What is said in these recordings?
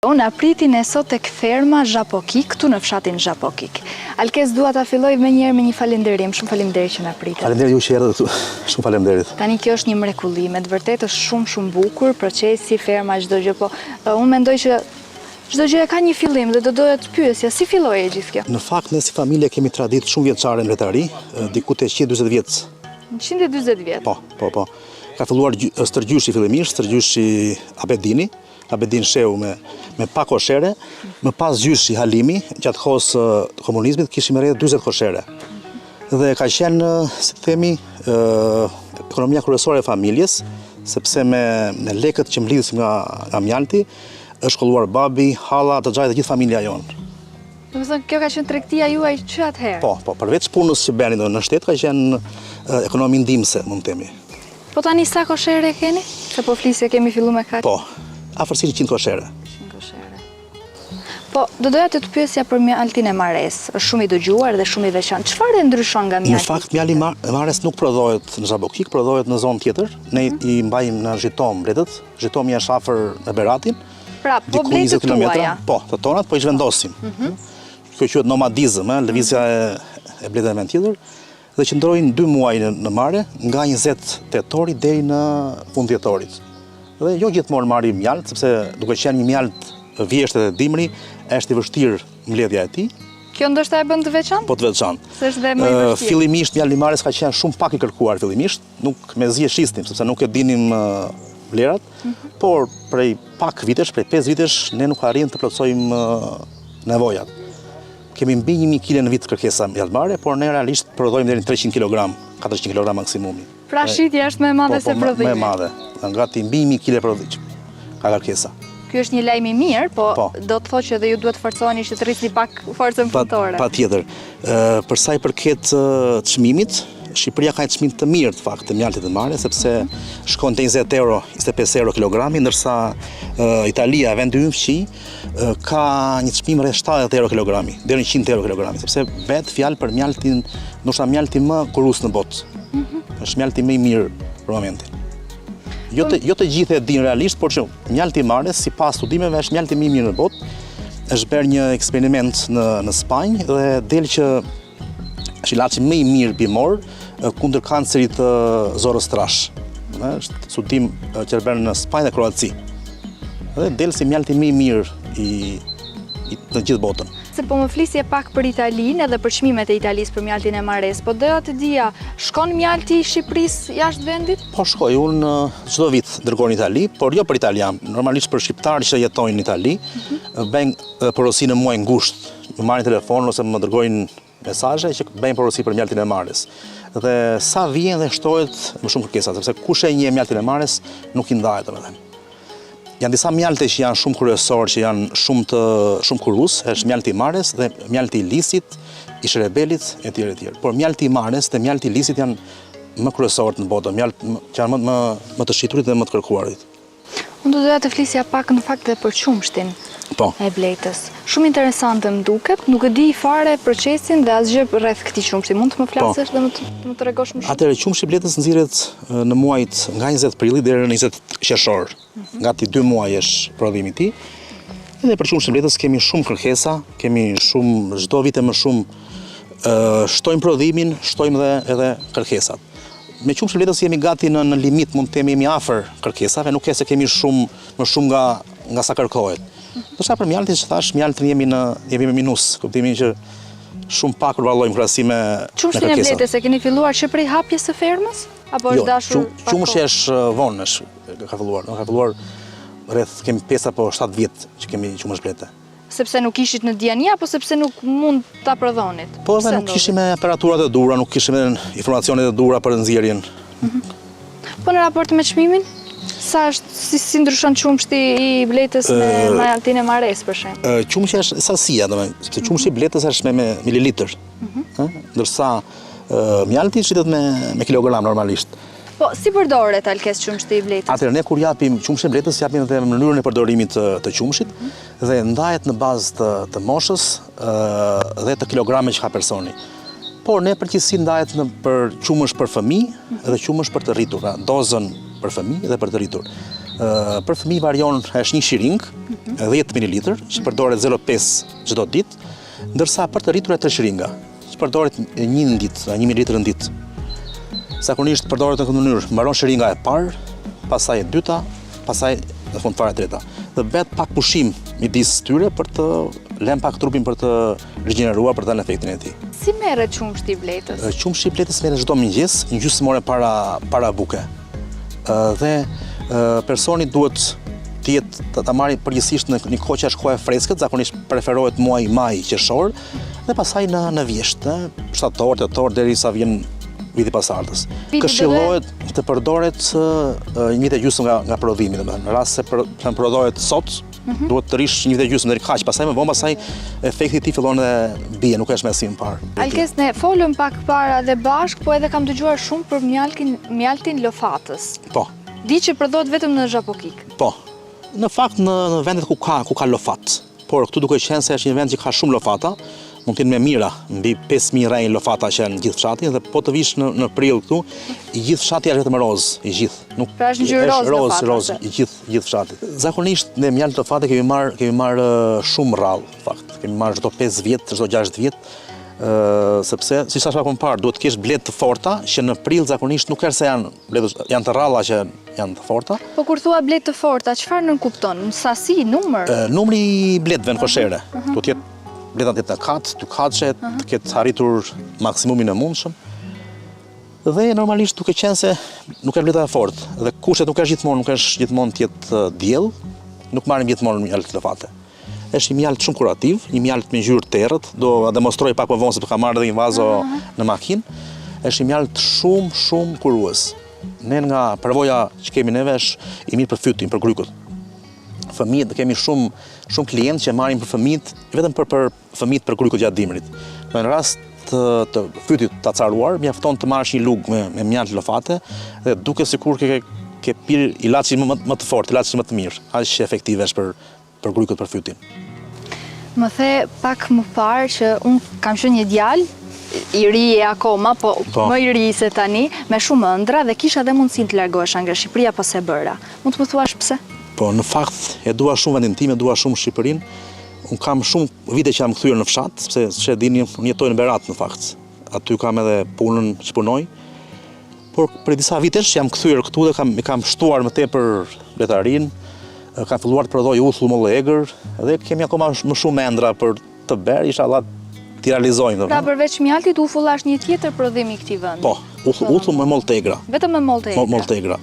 Unë apritin e sot tek ferma Zhapokik, këtu në fshatin Zhapokik. Alkes dua ta filloj me një falenderim. Shumë faleminderit që na pritet. Faleminderit ju që erdhët këtu. Shumë faleminderit. Tani kjo është një mrekulli, me të vërtetë është shumë bukur, procesi, ferma, çdo gjë, po unë mendoj që çdo gjë ka një fillim dhe do doja të pyesja, si filloi e gjithë kjo? Në fakt ne si familje kemi traditë shumë vjeçare në Letari, diku te 140 vjet. 140 vjet. Po. Ka filluar stërgjyshi fillimisht, stërgjyshi Abedin Sheu me pak koshere, më pas gjyshi Halimi, gjatë kohës komunizmit kishim rreth 40 koshere. Dhe ka qenë, si të themi, ekonomia kryesore e familjes, sepse me lekët që mblidhesin nga mjalti, është shkolluar babi, halla, të gjajtë dhe gjithë familja jonë. Domethënë kjo ka qenë tregtia juaj që atëherë? Po, përveç punës që bënin në shtet, ka qenë ekonomi ndihmëse, mund të themi. Po tani sa koshere keni? Se po flisje kemi filluar me kaq. Po, afërsisht 100 koshere. 100 koshere. Po, do doja të pyesja për mjaltin e Mares. Është shumë i dëgjuar dhe shumë i veçantë. Çfarë ndryshon nga mjalti? Në fakt, mjalti e Mares nuk prodhohet në Zhapokik, prodhohet në zonë tjetër. Ne i mbajmë në Zhitom mbretët. Zhitomi është afër me Beratin. Pra, po mbretët tuaja. Po, të tonat, po i zhvendosim. Kjo quhet nomadizëm, lëvizja e mbretëve me tjetër. Dhe qëndrojnë 2 muaj në mare, nga 20 tetori deri në fund dhjetorit. Dhe jo gjithmonë marrim mjalt, sepse duke qenë një mjalt vjeshtë dhe dimri, është i vështirë mbledhja e tij. Kjo ndoshta e bën të veçantë? Po të veçantë. Se është dhe më i vështirë. Fillimisht mjalti i Mares ka qenë shumë pak i kërkuar fillimisht, nuk me zi e shisnim, sepse nuk e dinim vlerat, por prej pak vitesh, prej 5 vitesh, ne nuk arrim të plotësojmë nevojat. Kemi mbi 1000 kg në vit kërkesa mjaltmare, por ne realisht prodhojmë deri në 300 kg, 400 kg maksimumi. Pra shitja është më e madhe se prodhimi. Më e madhe. Gati mbi 1000 kg prodhim ka kërkesa. Ky është një lajm i mirë, po do të thotë që edhe ju duhet të forcoheni që të rrisni pak forcën punëtore. Patjetër. Për sa i përket çmimit, Shqipëria ka një çmim të mirë të fakt të mjaltit të Mares, sepse shkon te 20 euro, 25 euro kilogrami, ndërsa Italia, vendi ynë fqi, ka një çmim rreth 70 euro kilogrami, deri në 100 euro kilogrami, sepse vetë fjalë për mjaltin, ndoshta mjalti më kurus në botë. Është mjalti më i mirë për momentin. Jo të gjithë e din realisht, por që mjalti i Mares, sipas studimeve, është mjalti më i mirë në botë. Është bërë një eksperiment në Spanjë dhe del që është ilaçi më i mirë bimor kundër kancerit të zorës trash. Është studim që është bërë në Spanjë dhe Kroaci. Dhe del si mjalti më i mirë në gjithë botën. Se po më flisje pak për Italinë edhe për çmimet e Italisë për mjaltin e Mares, po doja të dija, shkon mjalti i Shqipërisë jashtë vendit? Po shkoj, unë çdo vit dërgoj në Itali, por jo për italian, normalisht për shqiptarë që jetojnë në Itali, bëjnë porosi në muaj ngushtë, më marrin telefon ose më dërgojnë mesazhe që bëjnë porosi për mjaltin e Mares. Dhe sa vjen dhe shtohet më shumë kërkesa, sepse kush e njeh mjaltin e Mares nuk i ndahet domethënë. Janë disa mjalte që janë shumë kryesor, që janë shumë kurus, është mjalti i Mares dhe mjalti i Lisit, i Shrebelit, etj. Por mjalti i Mares dhe mjalti i Lisit janë më kryesorët në botë, që janë më të shiturit dhe më të kërkuarit. Unë do doja të flisja pak në fakt dhe për qumshtin e bletës. Shumë interesante më duket, nuk e di fare procesin dhe asgjë rreth këtij qumshti. Mund të më flasësh dhe më tregosh më shumë? Atëherë qumshi i bletës nxirret në muajt nga 20 prilli deri në 20 qershor. Gati 2 muaj është prodhimi i tij. Dhe për qumshin e bletës kemi shumë kërkesa, kemi shumë çdo vit më shumë shtojmë prodhimin, shtojmë edhe kërkesat. Me qumshin e bletës jemi gati në limit, mund të themi jemi afër kërkesave, nuk se kemi më shumë nga sa kërkohet. Ndërsa për mjaltin që thash, mjaltin jemi me minus, kuptimin që shumë pak përballojmë krahasim me kërkesat. Qumshtin e bletës e keni filluar që prej hapjes së fermës? Apo është dashur pak kohë? Qumshi është vonë, ka filluar rreth kemi 5 apo 7 vjet që kemi qumësh blete. Sepse nuk ishit në dieni apo sepse nuk mund ta prodhonit? Po dhe nuk kishim aparaturat e duhura, nuk kishim informacionet e duhura për nxjerrjen. Po në raport me çmimin? Sa është si ndryshon qumshti i bletës me mjaltin e Mares për shembull? Qumshi është sasia, domethënë, sepse qumshi i bletës është me mililitër. Ndërsa mjalti shitet me kilogram normalisht. Po, si përdoret Alkes qumshti i bletës? Atëherë, ne kur japim qumshin e bletës, japim edhe mënyrën e përdorimit të qumshit dhe ndahet në bazë të moshës dhe të kilograme që ka personi. Por ne përgjithësi ndahet për qumësh për fëmijë dhe qumësh për të rritur, dozën për fëmijë dhe për të rritur. Për fëmijë varion është një shiring, 10 ml, që përdoret 0,5 çdo ditë, ndërsa për të rritur 3 shiringa, që përdoret 1 në ditë, 1 ml në ditë. Zakonisht përdoret në këtë mënyrë, mbaron shiringa e parë, pastaj e dyta, pastaj në fund fare e treta. Dhe bëhet pak pushim midis tyre për të lënë pak trupin për të rigjeneruar, për të dhënë efektin e tij. Si merret qumshti i bletës? Qumshti i bletës merret çdo mëngjes, një gjysmore para buke. Dhe personi duhet ta marrë përgjithsisht në një kohë që është kohë e freskët, zakonisht preferohet muaji maj, qershor, dhe pastaj në vjesht, shtator, tetor derisa vjen viti pasardhës. Këshillohet të përdoret 1 vit e gjysmë nga prodhimi, domethënë. Në rast se prodhohet sot, duhet të rish 1 vit e gjysmë deri kaq, pastaj më vonë efekti i tij fillon dhe bie, nuk është më si më parë. Alkes, ne folëm pak para dhe bashk, po edhe kam dëgjuar shumë për mjaltin lofatës. Po. Di që përdoret vetëm në Zhapokik. Po. Në fakt në vendet ku ka lofat, por këtu duke qenë se është një vend që ka shumë lofata, mund të jenë me mira, mbi 5000 rrejnë lofata që janë në gjithë fshatin, dhe po të vish në prill këtu, i gjithë fshati është vetëm roz, i gjithë. Pra është ngjyrë roz, i gjithë fshati. Zakonisht ne mjalt lofate kemi marr shumë rrallë, në fakt. Kemi marr çdo 5 vjet, çdo 6 vjet, sepse siç thash pak më parë, duhet të kesh bletë të forta, që në prill zakonisht nuk është se janë të rralla që janë të forta. Po kur thua bletë të forta, çfarë nën kupton? Sasi, numër? Numri i bletëve në koshere. Duhet të jetë bleta të jetë në katë, 2 katëshe, të ketë arritur maksimumin e mundshëm. Dhe normalisht duke qenë se nuk është bleta e fortë, dhe kushtet nuk është gjithmonë të jetë diell, nuk marrim gjithmonë mjalt lofate. Është një mjalt shumë kurativ, një mjalt me ngjyrë të errët, do ta demonstroj pak më vonë sepse kam marrë edhe një vazo në makinë. Është një mjalt shumë kurues. Ne nga përvoja që kemi neve është i mirë për fytin, për grykut. Fëmijët, kemi shumë klientë që marrin për fëmijët, vetëm për fëmijët për grykut gjatë dimrit. Në rast të fytit të acaruar, mjafton të marrësh një lugë me mjalt lofate dhe duke sikur ke pirë ilaçin më të fortë, ilaçin më të mirë. Aq efektive është për grykut, për fytin. Më the pak më parë që unë kam qenë një djalë, i ri e akoma, po më i ri se tani, me shumë ëndra dhe kisha dhe mundësinë të largohesha nga Shqipëria pas e bëra. Mund të më thuash pse? Po, në fakt, e dua shumë vendin tim, e dua shumë Shqipërinë. Unë kam shumë vite që jam kthyer në fshat, sepse që dini, unë jetoj në Berat në fakt. Aty kam edhe punën që punoj. Por për disa vitesh jam kthyer këtu dhe kam shtuar më tepër letarinë. Kam filluar të prodhoj uthull mollë egër dhe kemi akoma më shumë ëndra për të bërë, inshallah t'i realizojmë. Pra përveç mjaltit, uthull është një tjetër prodhim i këtij vendi. Po, uthull me mollë të egra. Vetëm me mollë të egra. Mollë të egra.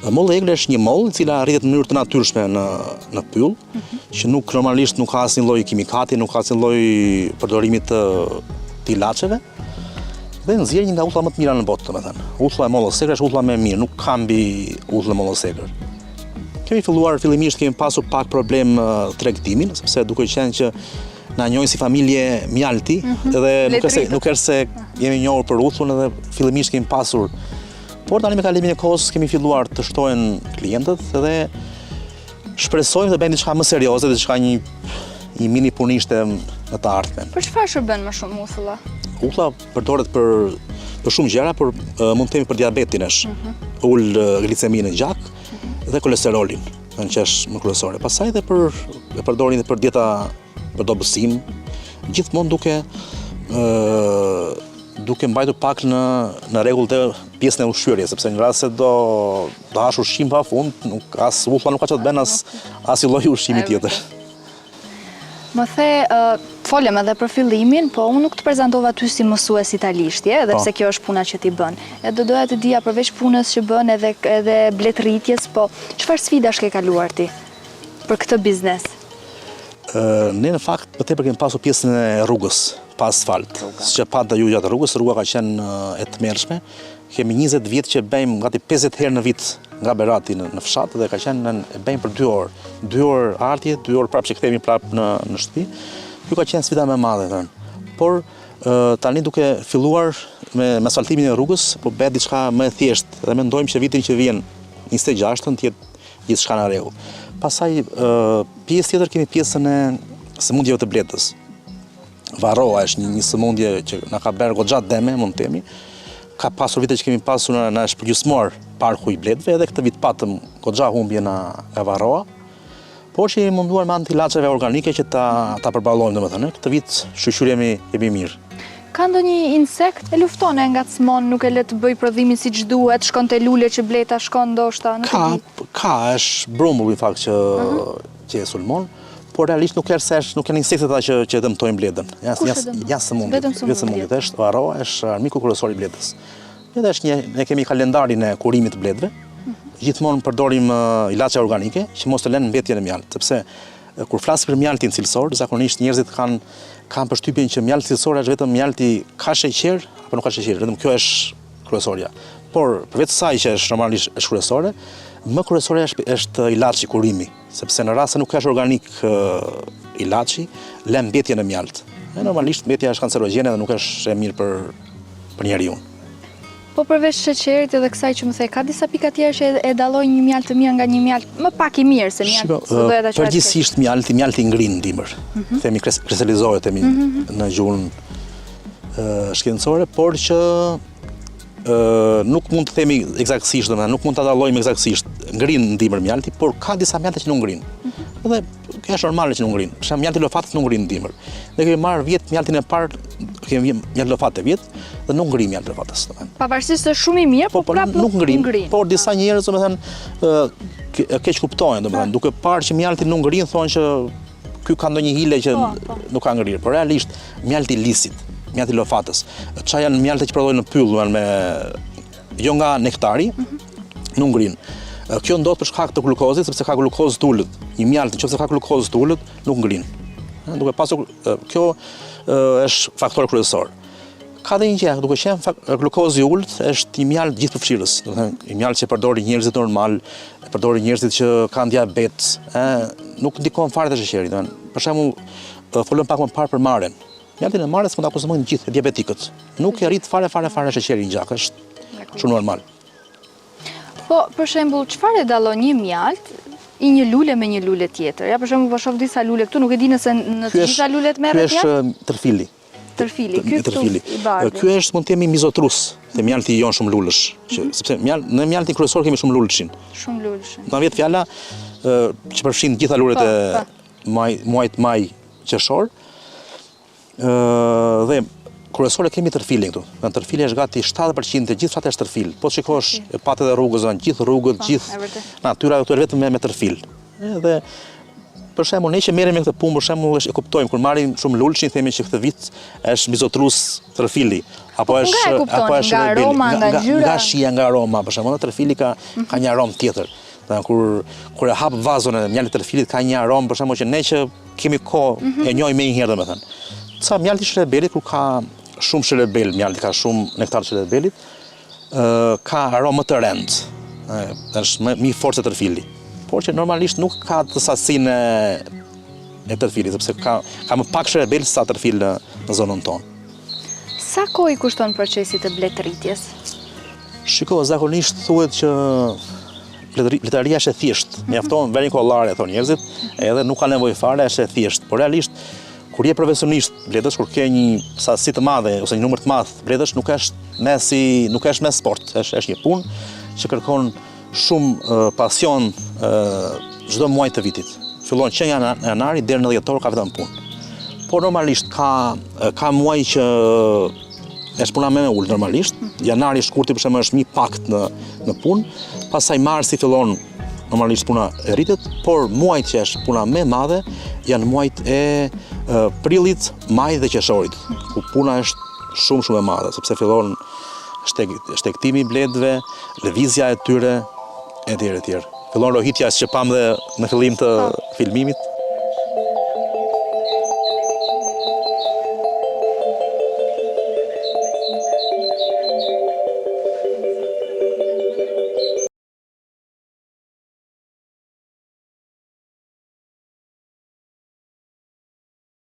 Mollë e egre është një mollë e cila rritet në mënyrë të natyrshme në pyll, që normalisht nuk ka asnjë lloj kimikati, nuk ka asnjë lloj përdorimit të ilaçeve, dhe nxjerr një nga uthullat më të mira në botë, domethënë. Uthullla e mollës së egër është uthullla më e mirë, nuk ka mbi uthullin e mollës së egër. Kemi filluar fillimisht, kemi pasur pak problem tregtimin, sepse duke qenë që na njohin si familje mjalti, edhe nuk është se jemi njohur për uthullin, edhe fillimisht kemi pasur. Por tani me kalimin e kohës kemi filluar të shtohen klientët dhe shpresojmë të bëjmë diçka më serioze, diçka një mini punishte në të ardhmen. Për çfarë shërben më shumë uthulla? Uthulla përdoret për shumë gjëra, por mund të themi për diabetin është. Ul gliceminë në gjak dhe kolesterolin, që është më kryesore. Pastaj edhe përdorin për dieta për dobësim, gjithmonë duke mbajtur pak në rregull të pjesën e ushqyerjes, sepse në rast se do hash ushqim pafund, uthulla nuk ka çfarë të bën as i lloj ushqimi tjetër. Më the, folëm edhe për fillimin, po unë nuk të prezantova ty si mësues italisht, edhe pse kjo është puna që ti bën. Do doja të dija përveç punës që bën edhe bletëritjes, po çfarë sfidash ke kaluar ti për këtë biznes? Ne në fakt më tepër kemi pasur pjesën e rrugës pa asfalt. Siç e pat ju gjatë rrugës, rruga ka qenë e tmerrshme. Kemi 20 vjet që bëjmë gati 50 herë në vit nga Berati në fshat dhe ka qenë e bëjmë për 2 orë. 2 orë ardhje, 2 orë prapë që kthehemi prapë në shtëpi. Kjo ka qenë sfida më e madhe thënë. Por tani duke filluar me asfaltimin e rrugës, po bëhet diçka më e thjeshtë dhe mendojmë që vitin që vjen 26-ën të jetë gjithçka në rregull. Pastaj pjesë tjetër kemi pjesën e sëmundjeve të bletës. Varroa është një sëmundje që na ka bërë goxha deme, mund të themi. Ka pasur vite që kemi pasur na është përgjysmor parku i bledhve, edhe këtë vit patëm goxha humbje nga varroa, por që jemi munduar me anë të ilaçeve organike që ta përballojmë domethënë. Këtë vit shqyr jemi mirë. Ka ndonjë insekt e lufton e ngacmon, nuk e le të bëj prodhimin siç duhet, shkon te lule që bleta shkon ndoshta në të ditë? Ka, është brumbulli në fakt që e sulmon, por realisht nuk janë insektet ata që dëmtojnë bledën. Janë sëmundjet. Është varroa, është armiku kryesor i bledës. Edhe ne kemi kalendarin e kurimit të bledëve. Gjithmonë përdorim ilaçe organike që mos të lënë mbetjen e mjaltit, sepse kur flasim për mjaltin cilësor, zakonisht njerëzit kanë përshtypjen që mjalti cilësor është vetëm mjalti ka sheqer apo nuk ka sheqer, vetëm kjo është kryesorja. Por përveç saj që është normalisht është kryesore, më kryesore është ilaçi kurimi, sepse në rast se nuk është organik ilaçi, lën mbetjen e mjalt. Normalisht mbetja është kancerogjene dhe nuk është e mirë për njeriu. Po përveç sheqerit edhe kësaj që më the, ka disa pika tjera që e dallojnë një mjalt të mirë nga një mjalt më pak i mirë se mjalt të doja ta quaj. Përgjithsisht mjalti ngrin dimër. Themi kristalizohet në gjuhën shkencore, por që nuk mund të themi eksaktësisht, domethënë nuk mund ta dallojmë eksaktësisht. Ngrin ndimër mjalti, por ka disa mjalte që nuk ngrin. Edhe kjo është normale që nuk ngrin. Për shembull, mjalti lofatit nuk ngrin ndimër. Ne kemi marrë vjet mjaltin e parë, kemi mjalt lofat e vjet dhe nuk ngrin mjalt lofatës. Pavarësisht se është shumë i mirë, por prapë nuk ngrin. Por disa njerëz domethënë keq kuptojnë, domethënë duke parë që mjalti nuk ngrin thonë që ky ka ndonjë hile që nuk ka ngrirë. Por realisht mjalti lisit, mjalti lofatës, çfarë janë mjaltet që prodhohen në pyll jo nga nektari, nuk ngrin. Kjo ndodh për shkak të glukozit, sepse ka glukozë të ulët. Një mjalt nëse ka glukozë të ulët, nuk ngrin. Duke pasur kjo është faktor kryesor. Ka dhe një gjë, duke qenë glukozë i ulët është një mjalt gjithëpërfshirës, do të thënë, një mjalt që përdorin njerëzit normal, përdorin njerëzit që kanë diabet, nuk ndikon fare te sheqeri, do të thënë. Për shembull, folëm pak më parë për maren. Mjaltin e marës mund ta konsumojnë gjithë diabetikët. Nuk i arrit fare sheqeri në gjak, është shumë normal. Po, për shembull, çfarë e dallon një mjalt i një lule me një lule tjetër? Ja, për shembull, po shoh disa lule këtu, nuk e di nëse në të gjitha lulet merret mjalt. Ky është tërfili. Tërfili, ky këtu i bardhë. Ky është mund të themi mizotrus, te mjalti i jon shumë lulësh, sepse në mjaltin kryesor kemi shumë lulëshin. Shumë lulëshin. Do vjet fjala që përfshin gjitha lulet e muajit maj qershor. Dhe kryesore kemi tërfilin këtu. Në tërfili është gati 70% të gjithë fshatet është tërfil. Po shikosh patet e rrugës, gjithë rrugët, gjithë natyra këtu është vetëm me tërfil. Edhe për shembull, ne që merrem me këtë punë, për shembull, e kuptojmë kur marrim shumë lulshin, themi që këtë vit është mizotrus tërfili, apo është nga aroma, nga ngjyra, nga shija, nga aroma, për shembull, tërfili ka një aromë tjetër. Kur e hap vazon e mjaltit tërfilit ka një aromë, për shembull, që ne që kemi kohë e njohim më një herë, domethënë. Ca mjalti shërbelit, kur ka shumë shërbel, mjalti ka shumë nektar shërbelit, ka aromë më të rëndë, është më fortë se tërfili. Por që normalisht nuk ka të sasinë e tërfilit, sepse ka më pak shërbel sa tërfil në zonën tonë. Sa kohë i kushton procesi të bletëritjes? Shiko, zakonisht thuhet që bletëria është e thjeshtë, mjafton vërin kollare, thonë njerëzit, edhe nuk ka nevojë fare, është e thjeshtë. Por realisht kur je profesionist bledësh, kur ke një sasi të madhe ose një numër të madh bledësh, nuk është me sport, është një punë që kërkon shumë pasion çdo muaj të vitit. Fillon që nga janari deri në dhjetor ka vetëm punë. Por normalisht ka muaj që është puna më e ulët normalisht. Janari shkurti për shembull është më pakt në punë, pastaj marsi fillon normalisht puna e rritet, por muajt që është puna më e madhe janë muajt e prillit, maj dhe qershorit, ku puna është shumë e madhe, sepse fillon shtektimi i bledëve, lëvizja e tyre etj. Fillon rohitja që pam dhe në fillim të filmimit.